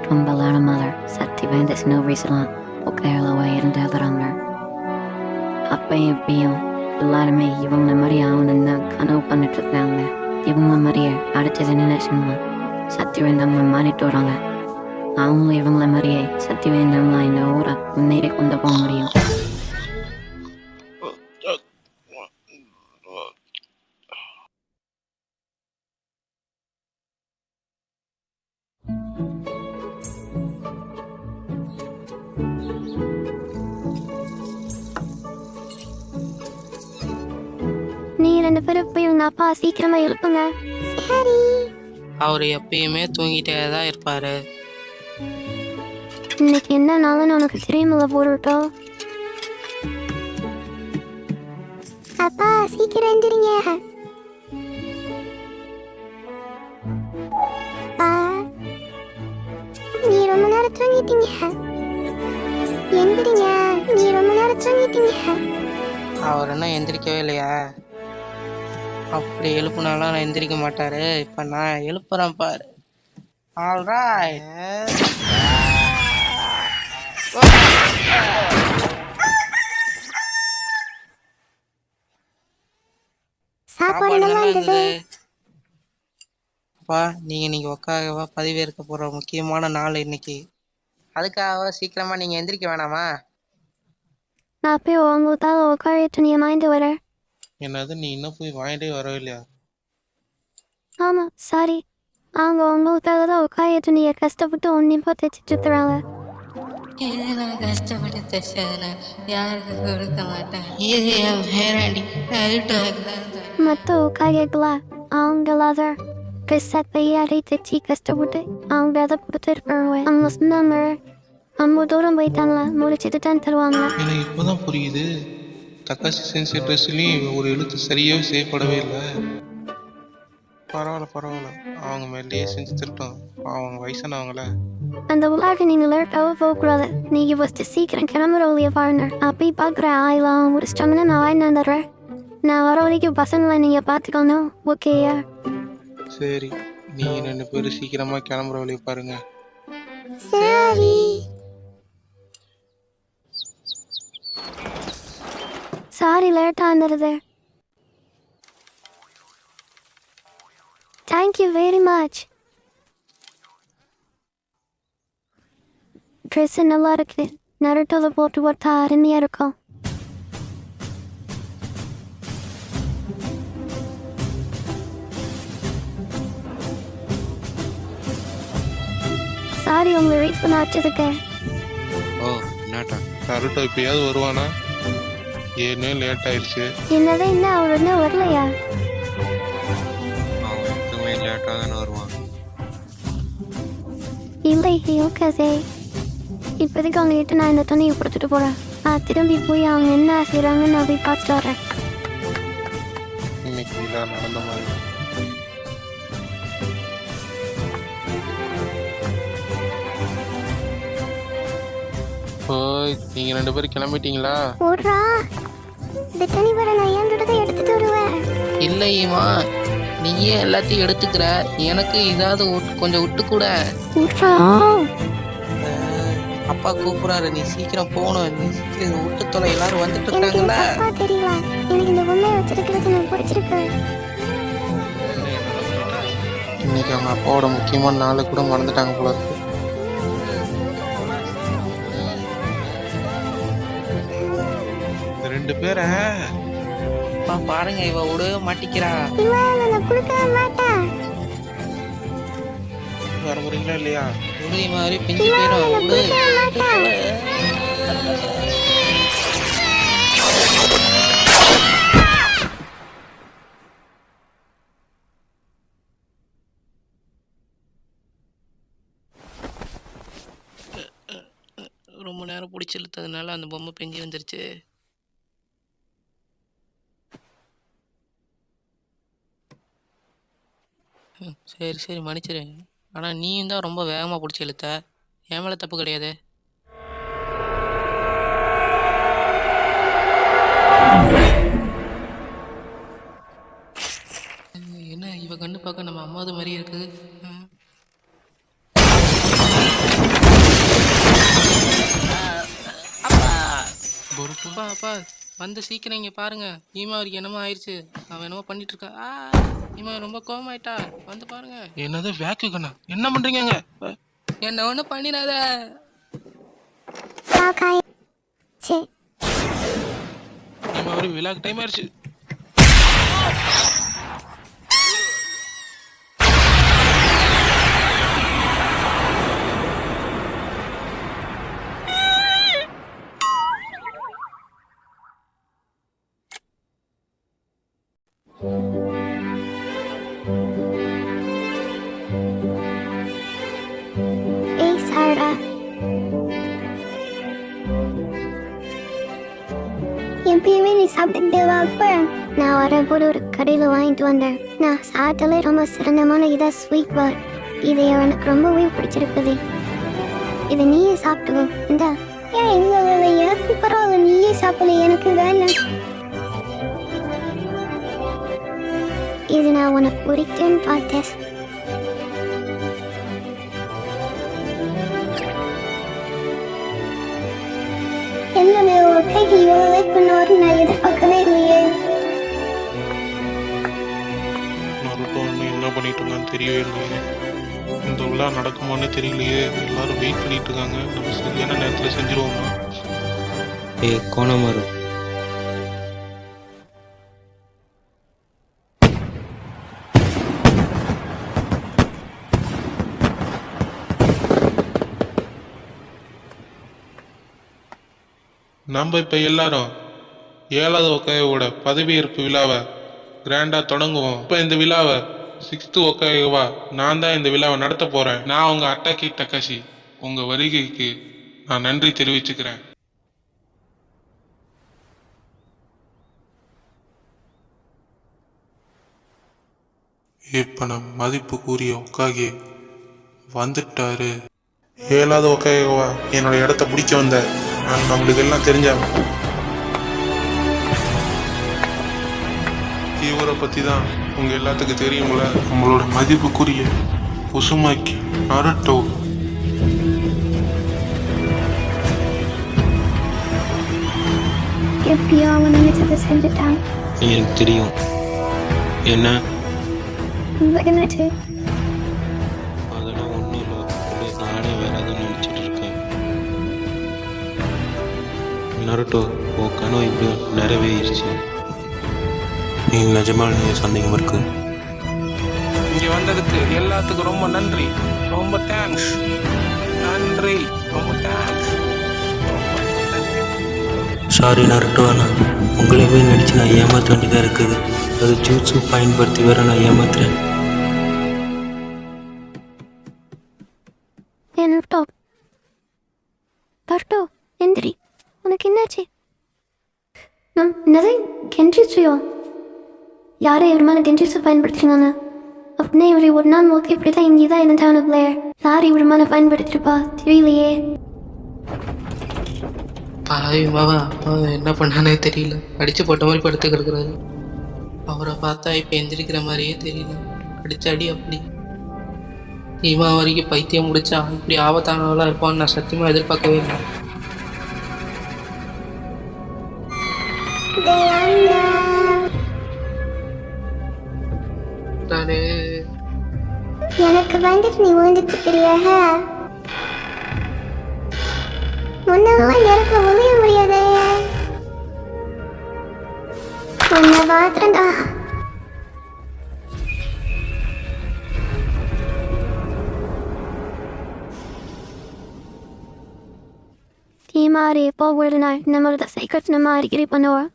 Tumbalara mother, சத்திவேந்த சின்ன வயசுலாம் உட்காரலவா இருந்தவராங்க. அப்பயும் இப்பயும் எல்லாருமே இவங்கள மாதிரி ஆகணும்னு தான் கனவு பண்ணிட்டு இருக்காங்க. இவங்கள மாதிரியே அடுத்த ஜெனரேஷன்லாம் சத்திவேந்தவங்க மாறிட்டு வராங்க. அவங்களும் இவங்கள மாதிரியே சத்திவேந்தவங்களாம் இந்த ஊரை முன்னேறி கொண்டு போக முடியும். நீ ரெண்டு பேரும் போய் உங்க அப்பா சீக்கிரமா எழுப்புங்க. சரி. அவர் எப்பயுமே தூங்கிட்டே தான் இருப்பாரு. இன்னைக்கு என்ன நாளுன்னு உனக்கு தெரியுமில்ல போட்டுட்டோ. அப்பா சீக்கிரம் எந்திரிங்க. நீ ரொம்ப நேரம் தூங்கிட்டீங்க. எந்திரிங்க, நீ ரொம்ப நேரம் தூங்கிட்டீங்க. அவர் என்ன எந்திரிக்கவே இல்லையா? அப்படி எழுப்புனாலும் நான் எந்திரிக்க மாட்டாரு. இப்ப நான் எழுப்புறேன் பாரு. ஆல்ரைட். சாப்பாடு நல்லா இருந்தது. அப்பா நீங்க இன்னைக்கு உக்காகவா பதிவேற்க போற முக்கியமான நாள் இன்னைக்கு. அதுக்காக சீக்கிரமா நீங்க எந்திரிக்க வேணாமா? நான் போய் உங்க தால உட்காரிட்டு நீ வாங்கிட்டு வர. என்னது நீ இன்னும் போய் வாங்கிட்டே வரவே இல்லையா? ஆமா சாரி, அவங்க உங்க தால தான் உட்காரிட்டு நீ கஷ்டப்பட்டு ஒன்னையும் போய் தைச்சிட்டு இருக்கிறாங்க. நான் கஷ்டப்பட்டு தைச்சதுல யாருக்கு கொடுக்க மாட்டேன். இது என் பேராண்டி மற்ற உட்காரிகளா அவங்களாத கஷ்டத்தையாரை தைச்சி கஷ்டப்பட்டு அவங்க அதை கொடுத்துருப்பாங்க. அவங்க சொன்னாங்க ரொம்ப தூரம் போயிட்டாங்களா, முடிச்சுட்டு தான் தருவாங்க. எனக்கு இப்போதான் புரியுது. தக்காசி சென்சி ட்ரெஸ்லையும் ஒரு எழுத்து சரியாகவே செய்யப்படவே இல்லை. பரவாயில்ல அவங்க மேலேயே செஞ்சு தரட்டும். அவங்க வயசானவங்கள. அந்த உலக நீங்க லேட்டாக போகக்கூடாது. நீங்க ஃபஸ்ட்டு சீக்கிரம் கிளம்புற வழியை பாருங்க. அப்படி பார்க்குற ஆயிலாம் முடிச்சிட்டோம்னா நான் வாங்கி வந்துடுறேன். நான் வர வரைக்கும் பசங்களை நீங்க பார்த்துக்கணும், ஓகேயா? சரி, நீங்க 2 பேரும் சீக்கிரமா கிளம்புற வழியை பாருங்க. சரி. சாரி லேட்டாக வந்துடுது. Thank you very much. Dress நல்லா இருக்கு. நருட்டோல போட்டு ஒட்டா அருமையா இருக்கும். சாரி உங்களை வெயிட் பண்ண வச்சதுக்கு. ஓ என்னட்டா கருட்டோ இப்பயாவது வருவானா? ஏன்னே லேட் ஆயிடுச்சு. என்னதான் என்ன அவர் இன்னும் வரலையா? அவன் எப்பவுமே லேட்டாக தானே வருவான். இல்லை யோகாசே, இப்போதைக்கு அவங்க கிட்ட நான் இந்த துணியை கொடுத்துட்டு போகிறேன். திரும்பி போய் அவங்க என்ன செய்கிறாங்கன்னு நான் போய் பார்த்துட்டு வரேன். இன்னைக்கு இதெல்லாம் நடந்த மாதிரி. ஓய் நீங்க 2 பேரும் கிளம்பிட்டீங்களா? ஓடுறா, இந்த துணி வர நான் ஏன் எடுத்துட்டு வருவேன். இல்லையம்மா, நீயே எல்லாத்தையும் எடுத்துக்கிற. எனக்கு ஏதாவது கொஞ்சம் விட்டு கூட. அப்பா கூப்பிடுறாரு, நீ சீக்கிரம் போகணும். நீ சீக்கிரம் விட்டு தொலை, எல்லாரும் வந்துட்டு இருக்காங்கல்ல. தெரியல, எனக்கு இந்த பொம்மையை வச்சிருக்கிறது எனக்கு பிடிச்சிருக்கு. இன்னைக்கு அவங்க அப்பாவோட முக்கியமான நாளை கூட மறந்துட்டாங்க போல இருக்கு. இந்த 2 பேரை அப்பா பாருங்க, இவ விடவே மாட்டிக்கிறா. வர முடியுங்களா இல்லையா? உடுதி மாதிரி பிஞ்சு போயிடும். ரொம்ப நேரம் பிடிச்சி இழுத்ததுனால அந்த பொம்மை பிஞ்சு வந்துருச்சு. சரி மன்னிச்சிரு. ஆனால் நீயும் தான் ரொம்ப வேகமாக பிடிச்சி இழுத்த. என் மேலே தப்பு கிடையாது. என்ன இவ கண்ணு பார்க்க நம்ம அம்மாவது மாதிரி இருக்குது. பொறுப்பா அப்பா அப்பா வந்து சீக்கிரம் இங்கே பாருங்க. ஈமாவரிக்கு என்னமோ ஆயிடுச்சு. அவன் என்னமோ பண்ணிட்டு இருக்கான். ஈமா ரொம்ப கோவமாயிட்டா. வந்து பாருங்க. என்னது வேக்கு கண்ணா, என்ன பண்றீங்க? என்ன ஒன்றும் பண்ணிடாத. ஈமாவரி விழாக்கு டைம் ஆயிடுச்சு. ஏய் சாரடா, எப்பயுமே நீ சாப்பிட்டுக்கிட்டே வாப்ப. நான் வரப்போது ஒரு கடையில் வாங்கிட்டு வந்தேன். நான் சாப்பிட்டாலே ரொம்ப சிறந்தமான இதாக ஸ்வீட் பார். இது எனக்கு ரொம்பவே பிடிச்சிருக்குது. இதை நீயே சாப்பிட்டுக்கோ. இந்தா. ஏன் இல்லை எனக்கு பரவாயில்ல, நீயே சாப்பிடல, எனக்கு வேணாம். இது நான் உனக்கு பிடிக்குன்னு பார்த்தேன். என்னுடைய ஒரு கைக்கு இவ்வளோ லைக் பண்ணுவாரு நான் எதிர்பார்க்கவே இல்லையே. நருட்டோ இன்னும் என்ன பண்ணிட்டு இருக்கான்னு தெரியவே இல்லையே. இந்த விழா நடக்குமான்னு தெரியலையே. எல்லாரும் வெயிட் பண்ணிட்டு இருக்காங்க. நம்ம சரியான நேரத்துல செஞ்சிருவோமா? கோணமாரு, நம்ம இப்ப எல்லாரும் 7வது ஒக்காயோட பதவியேற்பு விழாவை கிராண்டா தொடங்குவோம். இப்ப இந்த விழாவை 6th ஒக்காயோவா நான் தான் இந்த விழாவை நடத்த போறேன். நான் உங்க அட்டாக்கி டக்காஷி. உங்க வருகைக்கு நான் நன்றி தெரிவிச்சுக்கிறேன். இப்ப நம் மதிப்பு கூறிய ஒக்காகி வந்துட்டாரு. 7வது ஒக்காயோவா என்னோட இடத்த பிடிக்க வந்த நம்மளுக்கு எல்லாம் தெரிஞ்சவன். இவரை பத்தி தான் உங்க எல்லாத்துக்கும் தெரியுங்கள. நம்மளோட மதிப்புக்குரிய உசுமாக்கி நருட்டோ. எப்படியோ அவன் நினைச்சதை செஞ்சுட்டான். எனக்கு தெரியும். என்ன? என்னாச்சு? அதெல்லாம் ஒன்றும் இல்லை. நானே வேற எதுவும் நினச்சிட்டு இருக்கேன். நருட்டோ, உன் கனவு இப்படி நிறைவேறிடுச்சு. நீ நிஜமான சந்தேகம் இருக்கு. இங்க வந்ததுக்கு எல்லாத்துக்கும் ரொம்ப நன்றி. ரொம்ப தேங்க்ஸ். நன்றி, ரொம்ப தேங்க்ஸ். சாரி நருட்டோ அண்ணா, உங்களையே நடிச்சு நான் ஏமாற்ற வேண்டியதாக இருக்குது. அது ஜூட்ஸு பயன்படுத்தி வேற நான் ஏமாத்துறேன். நருட்டோ எந்திரி, உனக்கு என்னாச்சு? என்னது கெஞ்சிச்சியோ? யாரை இவர் மேலே கெஞ்சிச்சு பயன்படுத்தினாங்க? அப்படின்னா இவரை ஒரு நாள் நோக்கி இப்படி தான் இங்கே தான் இருந்தான பிளேயர். யார் இவர் மேலே பயன்படுத்திருப்பா தெரியலையே. பாவி மாவா, அவன் என்ன பண்ணானே தெரியல. அடிச்சு போட்ட மாதிரி படுத்து கிடக்குறாரு. அவரை பார்த்தா இப்போ எந்திரிக்கிற மாதிரியே தெரியல. அடிச்ச அடி அப்படி. ஈமா வரைக்கும் பைத்தியம் முடிச்சா இப்படி ஆபத்தானவெல்லாம் இருப்பான்னு நான் சத்தியமாக எதிர்பார்க்கவே இல்லை. நானே எனக்கு வந்துட்டு நீ விழுந்துட்டு தெரியாத முன்னெல்லாம் எனக்கு முடிய முடியாதே. உன்னை பார்த்தா தீமாரி போகுது. நம்மளோட சைக்கிள் நம்ம அடிக்கடி பண்ணுவோம்.